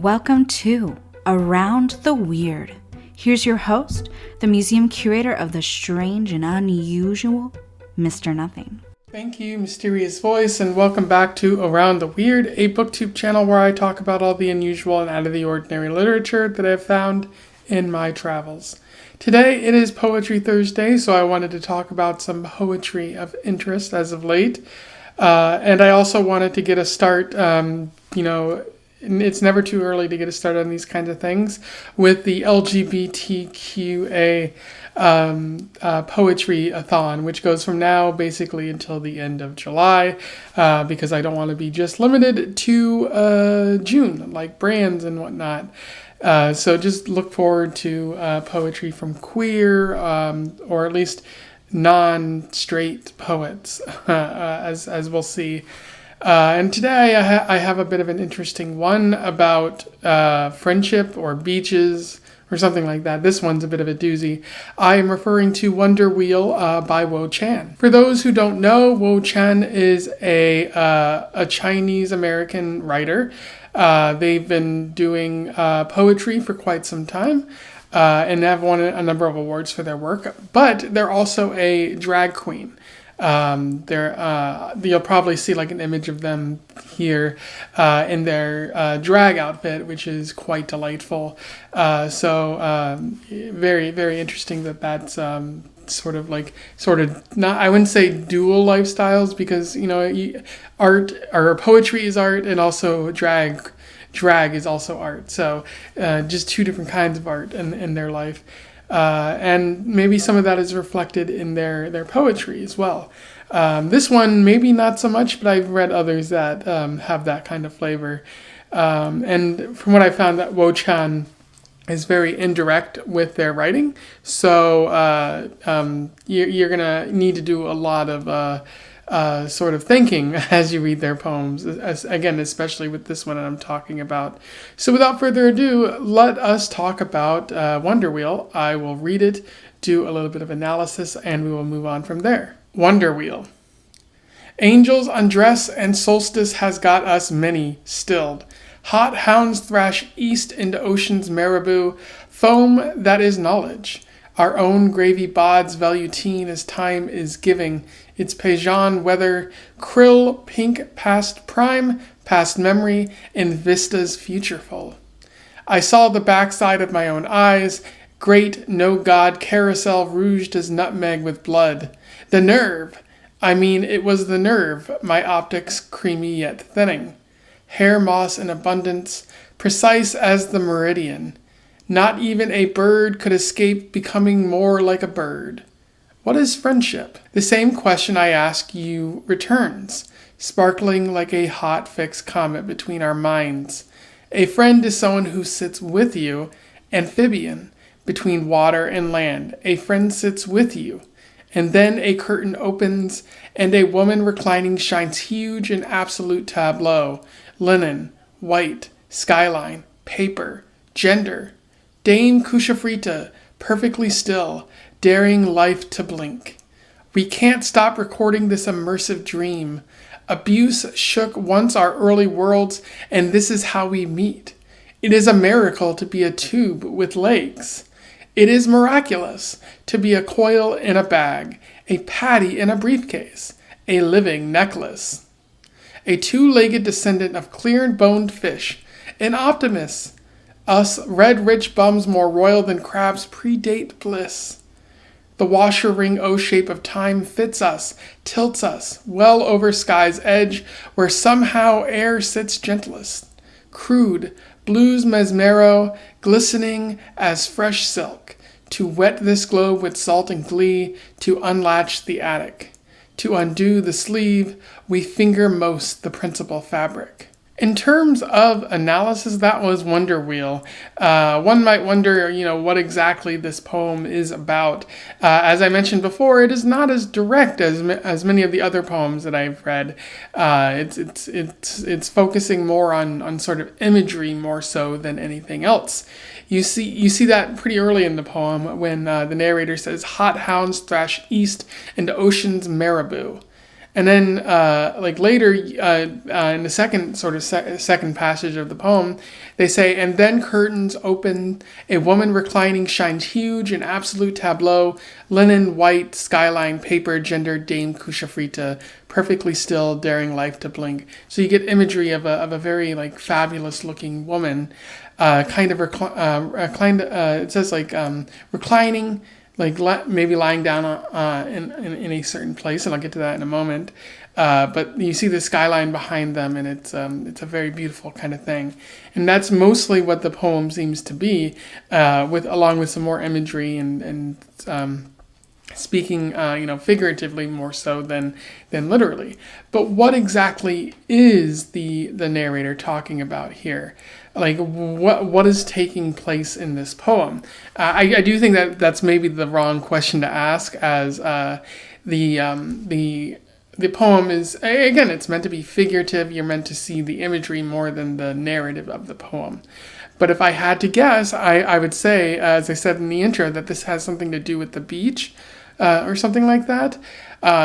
Welcome to Around the Weird. Here's your host, the museum curator of the strange and unusual, Mr. Nothing. Thank you, mysterious voice, and welcome back to Around the Weird, a booktube channel where I talk about all the unusual and out of the ordinary literature that I've found in my travels. Today it is Poetry Thursday, so I wanted to talk about some poetry of interest as of late. And I also wanted to get a start, it's never too early to get a start on these kinds of things, with the LGBTQA poetry-a-thon, which goes from now basically until the end of July, because I don't want to be just limited to June, like brands and whatnot. So just look forward to poetry from queer, or at least non-straight poets, as we'll see. And today I have a bit of an interesting one about friendship or beaches or something like that. This one's a bit of a doozy. I am referring to Wonder Wheel by Wu Chan. For those who don't know, Wu Chan is a Chinese-American writer. They've been doing poetry for quite some time. And have won a number of awards for their work, but they're also a drag queen. You'll probably see like an image of them here in their drag outfit, which is quite delightful. Very, very interesting that's sort of not, I wouldn't say dual lifestyles, because art or poetry is art, and also drag is also art. So just two different kinds of art in their life. And maybe some of that is reflected in their poetry as well. This one, maybe not so much, but I've read others that have that kind of flavor. And from what I found, that Wu Chan is very indirect with their writing. So you're going to need to do a lot of sort of thinking as you read their poems, again, especially with this one that I'm talking about. So without further ado, let us talk about Wonder Wheel. I will read it, do a little bit of analysis, and we will move on from there. Wonder Wheel. Angels undress, and solstice has got us many stilled. Hot hounds thrash east into ocean's marabou, foam that is knowledge. Our own gravy bods veluteen as time is giving its Peijan weather, krill pink past prime, past memory, in vistas futureful. I saw the backside of my own eyes, great no-god carousel rouged as nutmeg with blood. The nerve, it was the nerve, my optics creamy yet thinning. Hair moss in abundance, precise as the meridian. Not even a bird could escape becoming more like a bird. What is friendship? The same question I ask you returns, sparkling like a hot fixed comet between our minds. A friend is someone who sits with you, amphibian, between water and land. A friend sits with you. And then a curtain opens, and a woman reclining shines huge in absolute tableau. Linen, white, skyline, paper, gender. Dame Kushafrita, perfectly still, daring life to blink. We can't stop recording this immersive dream. Abuse shook once our early worlds, and this is how we meet. It is a miracle to be a tube with legs. It is miraculous to be a coil in a bag, a patty in a briefcase, a living necklace. A two-legged descendant of clear and boned fish, an optimist. Us red rich bums more royal than crabs predate bliss. The washer ring O-shape of time fits us, tilts us, well over sky's edge, where somehow air sits gentlest. Crude, blues mesmero, glistening as fresh silk, to wet this globe with salt and glee, to unlatch the attic. To undo the sleeve, we finger most the principal fabric. In terms of analysis, that was Wonder Wheel. One might wonder, what exactly this poem is about. As I mentioned before, it is not as direct as many of the other poems that I've read. It's focusing more on sort of imagery more so than anything else. You see that pretty early in the poem when the narrator says, "Hot hounds thrash east into ocean's marabou." And then, like later, in the second passage of the poem, they say, and then curtains open, a woman reclining shines huge, an absolute tableau, linen, white, skyline, paper, gendered Dame Kushafrita, perfectly still, daring life to blink. So you get imagery of a very like fabulous looking woman, kind of reclined. It says like reclining, like maybe lying down in a certain place, and I'll get to that in a moment. But you see the skyline behind them, and it's a very beautiful kind of thing, and that's mostly what the poem seems to be, along with some more imagery and speaking, figuratively more so than literally. But what exactly is the narrator talking about here? Like what is taking place in this poem? I do think that that's maybe the wrong question to ask, as the poem is, again, it's meant to be figurative. You're meant to see the imagery more than the narrative of the poem. But if I had to guess, I would say, as I said in the intro, that this has something to do with the beach, or something like that.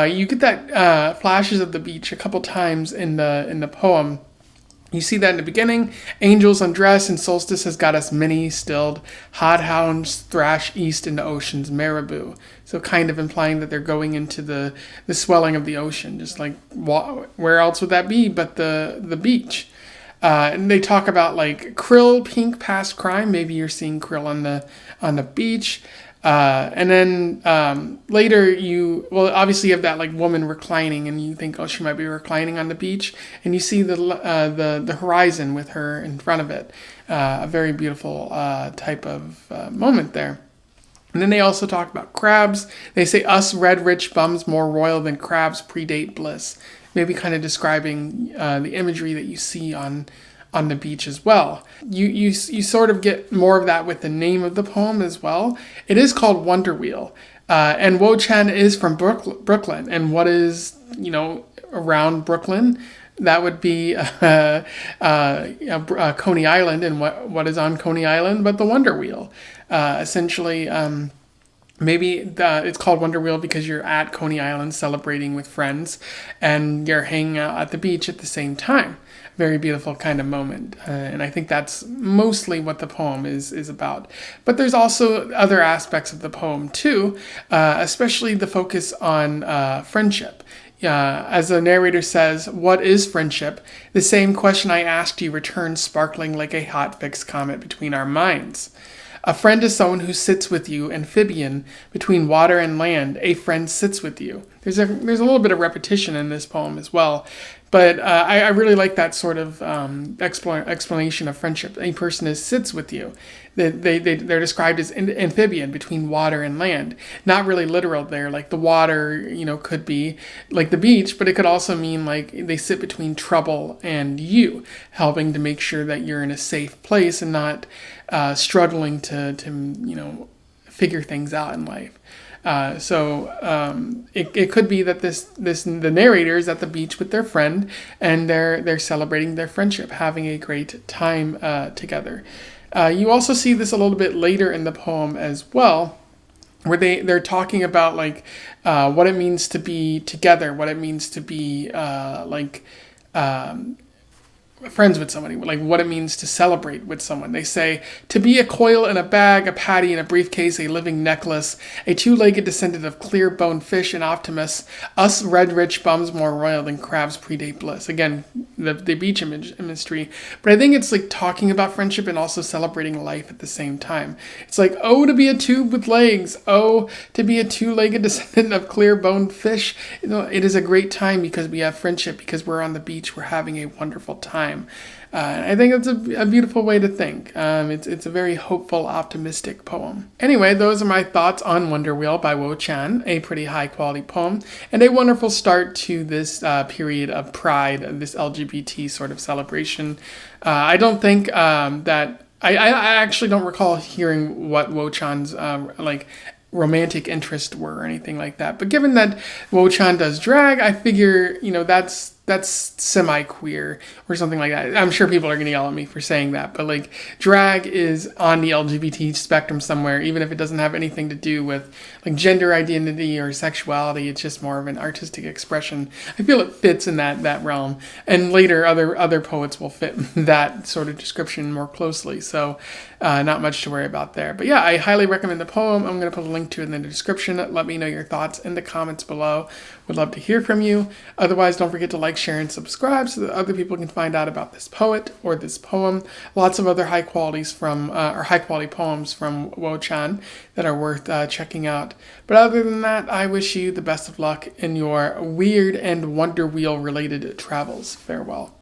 You get that flashes of the beach a couple times in the poem. You see that in the beginning. Angels undress and solstice has got us many stilled. Hot hounds thrash east into ocean's marabou. So kind of implying that they're going into the swelling of the ocean. Just like, where else would that be but the beach? And they talk about like krill, pink past crime. Maybe you're seeing krill on the beach. And then later obviously you have that like woman reclining, and you think, oh, she might be reclining on the beach, and you see the horizon with her in front of it. A very beautiful type of moment there. And then they also talk about crabs. They say, us red rich bums more royal than crabs predate bliss. Maybe kind of describing the imagery that you see on the beach as well. You sort of get more of that with the name of the poem as well. It is called Wonder Wheel. And Wo Chan is from Brooklyn. And what is, around Brooklyn? That would be Coney Island. And what is on Coney Island but the Wonder Wheel? Essentially, maybe it's called Wonder Wheel because you're at Coney Island celebrating with friends and you're hanging out at the beach at the same time. Very beautiful kind of moment. And I think that's mostly what the poem is about. But there's also other aspects of the poem too, especially the focus on friendship. As the narrator says, what is friendship? The same question I asked you returns sparkling like a hot fixed comet between our minds. A friend is someone who sits with you, amphibian, between water and land. A friend sits with you. There's a little bit of repetition in this poem as well. But I really like that sort of explanation of friendship. A person sits with you. They're described as amphibian, between water and land. Not really literal there. Like the water, could be like the beach, but it could also mean like they sit between trouble and you, helping to make sure that you're in a safe place and not struggling to figure things out in life. It could be that the narrator is at the beach with their friend, and they're celebrating their friendship, having a great time together. You also see this a little bit later in the poem as well, where they're talking about like what it means to be together, what it means to be friends with somebody, like what it means to celebrate with someone. They say, to be a coil in a bag, a patty in a briefcase, a living necklace, a two-legged descendant of clear-boned fish and Optimus, us red rich bums more royal than crabs predate bliss. Again, the beach imagery. But I think it's like talking about friendship and also celebrating life at the same time. It's like, oh, to be a tube with legs. Oh, to be a two-legged descendant of clear-boned fish. It is a great time because we have friendship, because we're on the beach, we're having a wonderful time. I think it's a beautiful way to think. It's a very hopeful, optimistic poem. Anyway, those are my thoughts on Wonder Wheel by Wo Chan, a pretty high quality poem, and a wonderful start to this period of pride, this LGBT sort of celebration. I don't think that I actually don't recall hearing what Wo Chan's romantic interest were or anything like that. But given that Wo Chan does drag, I figure that's semi-queer or something like that. I'm sure people are going to yell at me for saying that, but like drag is on the LGBT spectrum somewhere, even if it doesn't have anything to do with like gender identity or sexuality. It's just more of an artistic expression. I feel it fits in that realm, and later other poets will fit that sort of description more closely. So not much to worry about there. But yeah, I highly recommend the poem. I'm going to put a link to it in the description. Let me know your thoughts in the comments below. Would love to hear from you. Otherwise, don't forget to like, share, and subscribe so that other people can find out about this poet or this poem. Lots of other high quality poems from Wo-chan that are worth checking out. But other than that, I wish you the best of luck in your weird and Wonder Wheel related travels. Farewell.